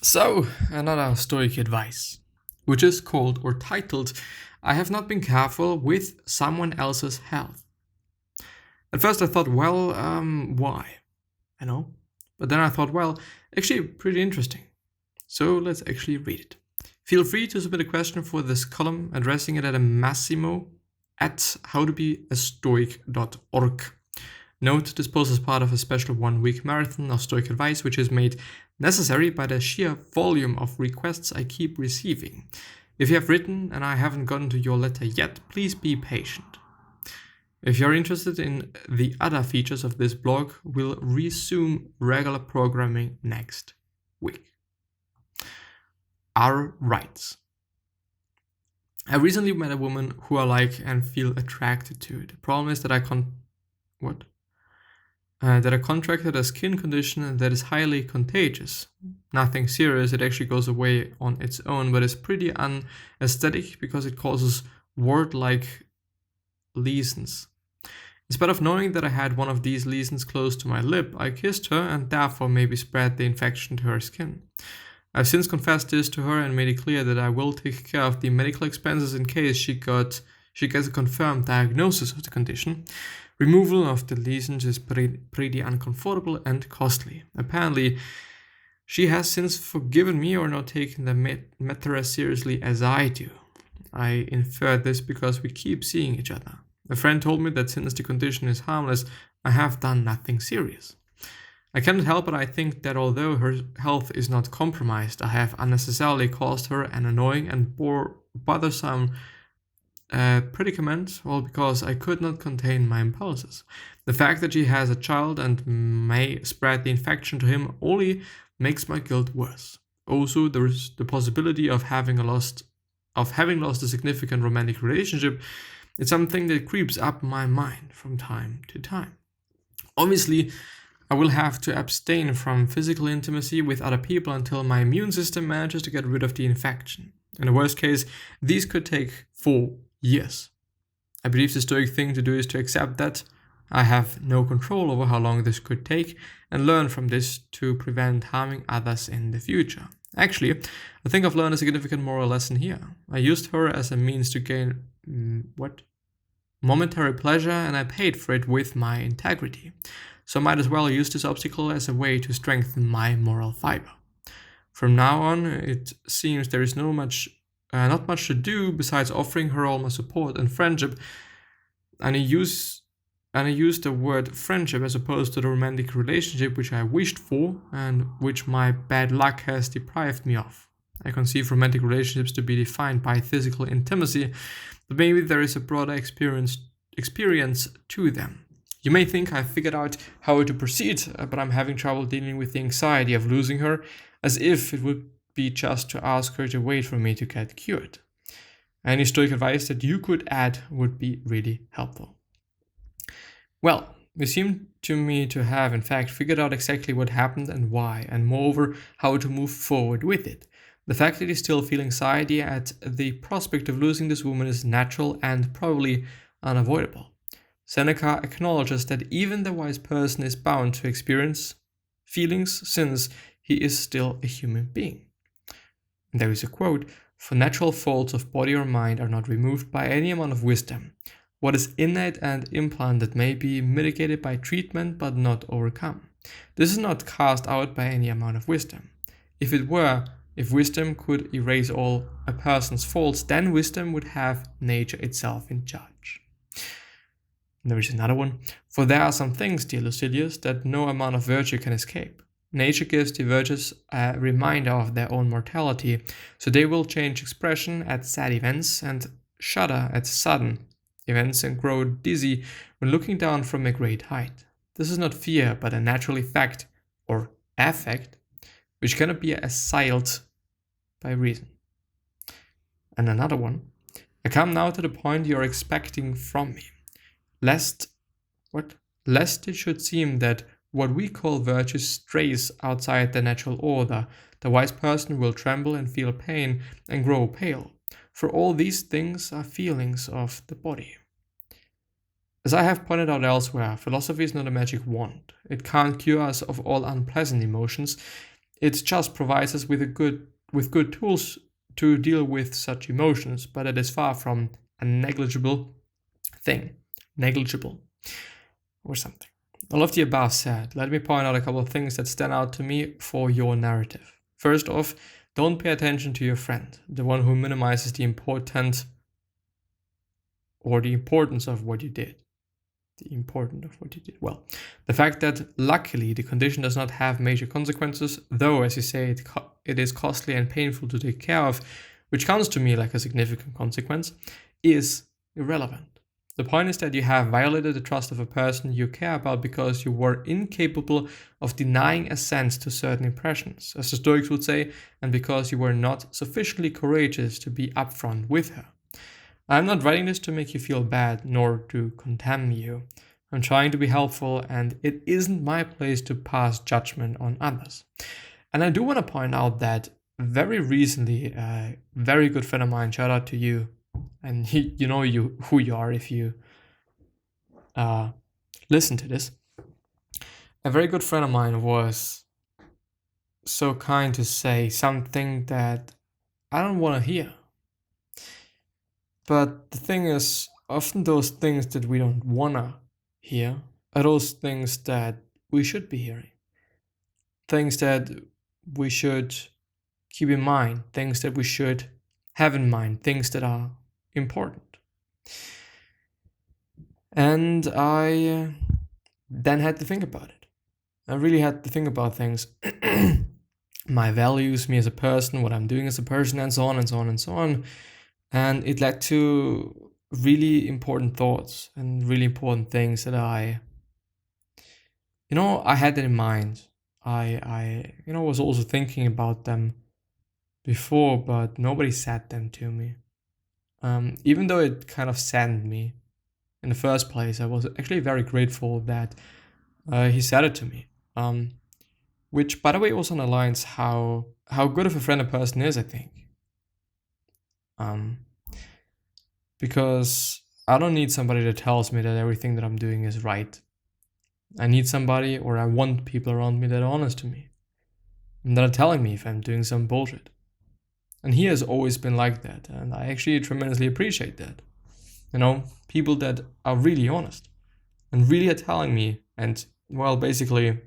So, another stoic advice, which is called or titled, I have not been careful with someone else's health. At first I thought, why? You know? But then I thought, actually, pretty interesting. So let's actually read it. Feel free to submit a question for this column, addressing it at a Massimo at howtobeastoic.org. Note, this post is part of a special 1-week marathon of Stoic advice, which is made necessary by the sheer volume of requests I keep receiving. If you have written and I haven't gotten to your letter yet, please be patient. If you're interested in the other features of this blog, we'll resume regular programming next week. Our rights. I recently met a woman who I like and feel attracted to. The problem is that I contracted a skin condition that is highly contagious. Nothing serious, it actually goes away on its own, but it's pretty unaesthetic because it causes wart-like lesions. Instead of knowing that I had one of these lesions close to my lip, I kissed her and therefore maybe spread the infection to her skin. I've since confessed this to her and made it clear that I will take care of the medical expenses in case she gets a confirmed diagnosis of the condition. Removal of the lesions is pretty uncomfortable and costly. Apparently, she has since forgiven me or not taken the matter as seriously as I do. I inferred this because we keep seeing each other. A friend told me that since the condition is harmless, I have done nothing serious. I cannot help but I think that although her health is not compromised, I have unnecessarily caused her an annoying and bothersome predicament, all because I could not contain my impulses. The fact that she has a child and may spread the infection to him only makes my guilt worse. Also, there is the possibility of having lost a significant romantic relationship. It's something that creeps up my mind from time to time. Obviously, I will have to abstain from physical intimacy with other people until my immune system manages to get rid of the infection. In the worst case, these could take 4 years. I believe the stoic thing to do is to accept that I have no control over how long this could take and learn from this to prevent harming others in the future. Actually, I think I've learned a significant moral lesson here. I used her as a means to gain momentary pleasure, and I paid for it with my integrity. So I might as well use this obstacle as a way to strengthen my moral fiber. From now on, it seems there is not much to besides offering her all my support and friendship, and I use the word friendship as opposed to the romantic relationship which I wished for and which my bad luck has deprived me of. I conceive romantic relationships to be defined by physical intimacy, but maybe there is a broader experience to them. You may think I've figured out how to proceed, but I'm having trouble dealing with the anxiety of losing her, as if it would be just to ask her to wait for me to get cured. Any stoic advice that you could add would be really helpful. Well, you seem to me to have in fact figured out exactly what happened and why, and moreover, how to move forward with it. The fact that you still feel anxiety at the prospect of losing this woman is natural and probably unavoidable. Seneca acknowledges that even the wise person is bound to experience feelings since he is still a human being. And there is a quote, "For natural faults of body or mind are not removed by any amount of wisdom. What is innate and implanted may be mitigated by treatment but not overcome. This is not cast out by any amount of wisdom. If wisdom could erase all a person's faults, then wisdom would have nature itself in charge." And there is another one. "For there are some things, dear Lucilius, that no amount of virtue can escape. Nature gives the virtues a reminder of their own mortality, so they will change expression at sad events and shudder at sudden events and grow dizzy when looking down from a great height. This is not fear, but a natural effect, or affect, which cannot be assailed by reason." And another one. "I come now to the point you are expecting from me. Lest it should seem that what we call virtue strays outside the natural order, the wise person will tremble and feel pain and grow pale, for all these things are feelings of the body. As I have pointed out elsewhere, philosophy is not a magic wand. It can't cure us of all unpleasant emotions. It just provides us with good tools to deal with such emotions, but it is far from a negligible thing. Negligible or something. All of the above said, let me point out a couple of things that stand out to me for your narrative. First off, don't pay attention to your friend, the one who minimizes the importance of what you did. Well, the fact that luckily the condition does not have major consequences, though, as you say, it is costly and painful to take care of, which comes to me like a significant consequence, is irrelevant. The point is that you have violated the trust of a person you care about because you were incapable of denying assent to certain impressions, as the Stoics would say, and because you were not sufficiently courageous to be upfront with her. I'm not writing this to make you feel bad, nor to condemn you. I'm trying to be helpful, and it isn't my place to pass judgment on others. And I do want to point out that very recently, a very good friend of mine, shout out to you, and you know who you are if you listen to this. A very good friend of mine was so kind to say something that I don't want to hear. But the thing is, often those things that we don't want to hear are those things that we should be hearing. Things that we should keep in mind, things that we should have in mind, things that are important. And I then had to think about it. I really had to think about things. My values, me as a person, what I'm doing as a person, and so on and so on and so on. And it led to really important thoughts and really important things that I had that in mind. I was also thinking about them before, but nobody said them to me. Even though it kind of saddened me in the first place, I was actually very grateful that he said it to me. Which, by the way, also underlines how good of a friend a person is, I think. Because I don't need somebody that tells me that everything that I'm doing is right. I need somebody, or I want people around me that are honest to me, and that are telling me if I'm doing some bullshit. And he has always been like that, and I actually tremendously appreciate that. People that are really honest, and really are telling me, and, well, basically,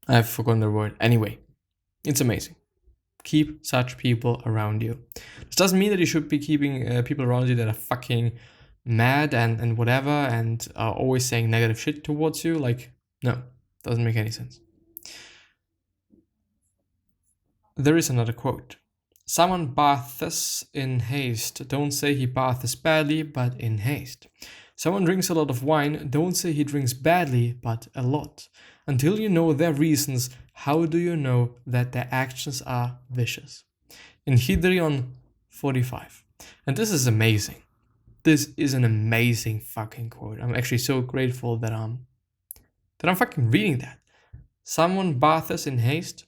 I've forgotten the word. Anyway, it's amazing. Keep such people around you. This doesn't mean that you should be keeping people around you that are fucking mad and whatever and are always saying negative shit towards you. No, doesn't make any sense. There is another quote. Someone bathes in haste. Don't say he bathes badly, but in haste. Someone drinks a lot of wine. Don't say he drinks badly, but a lot. Until you know their reasons, how do you know that their actions are vicious? In Hydrion 45. And this is amazing. This is an amazing fucking quote. I'm actually so grateful that I'm fucking reading that. Someone bathes in haste.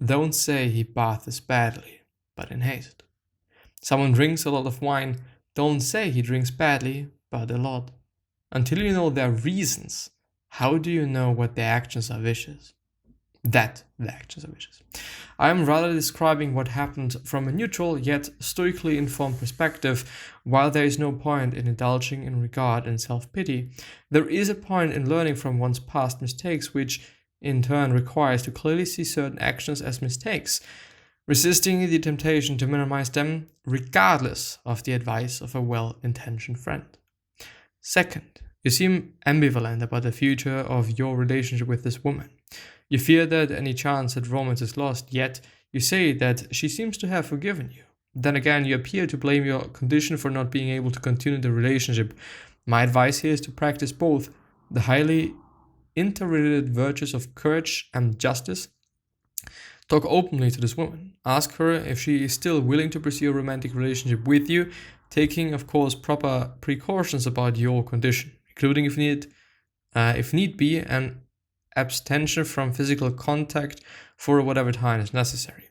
Don't say he bathes badly, but in haste. Someone drinks a lot of wine. Don't say he drinks badly, but a lot. Until you know their reasons, how do you know what their actions are vicious? That the actions are vicious. I am rather describing what happened from a neutral yet stoically informed perspective. While there is no point in indulging in regard and self-pity, there is a point in learning from one's past mistakes, which in turn requires to clearly see certain actions as mistakes, resisting the temptation to minimize them regardless of the advice of a well-intentioned friend. Second, you seem ambivalent about the future of your relationship with this woman. You fear that any chance that romance is lost, yet you say that she seems to have forgiven you. Then again, you appear to blame your condition for not being able to continue the relationship. My advice here is to practice both the highly interrelated virtues of courage and justice. Talk openly to this woman. Ask her if she is still willing to pursue a romantic relationship with you, taking, of course, proper precautions about your condition, including, if need be, an abstention from physical contact for whatever time is necessary.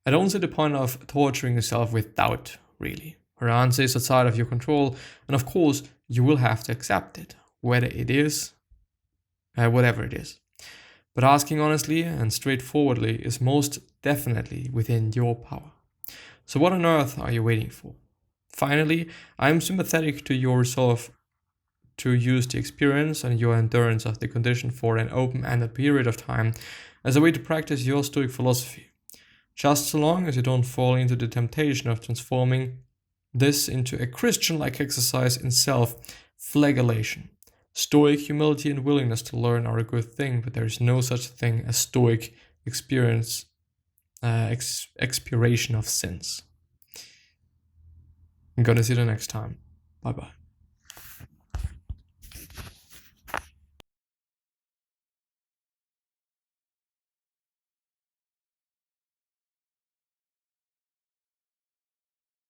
I don't see the point of torturing yourself with doubt, really. Her answer is outside of your control, and of course, you will have to accept it, whether it is whatever it is. But asking honestly and straightforwardly is most definitely within your power. So what on earth are you waiting for? Finally, I am sympathetic to your resolve to use the experience and your endurance of the condition for an open-ended period of time as a way to practice your Stoic philosophy, just so long as you don't fall into the temptation of transforming this into a Christian-like exercise in self-flagellation. Stoic humility and willingness to learn are a good thing, but there is no such thing as Stoic experience, expiration of sins. I'm gonna see you the next time. Bye bye.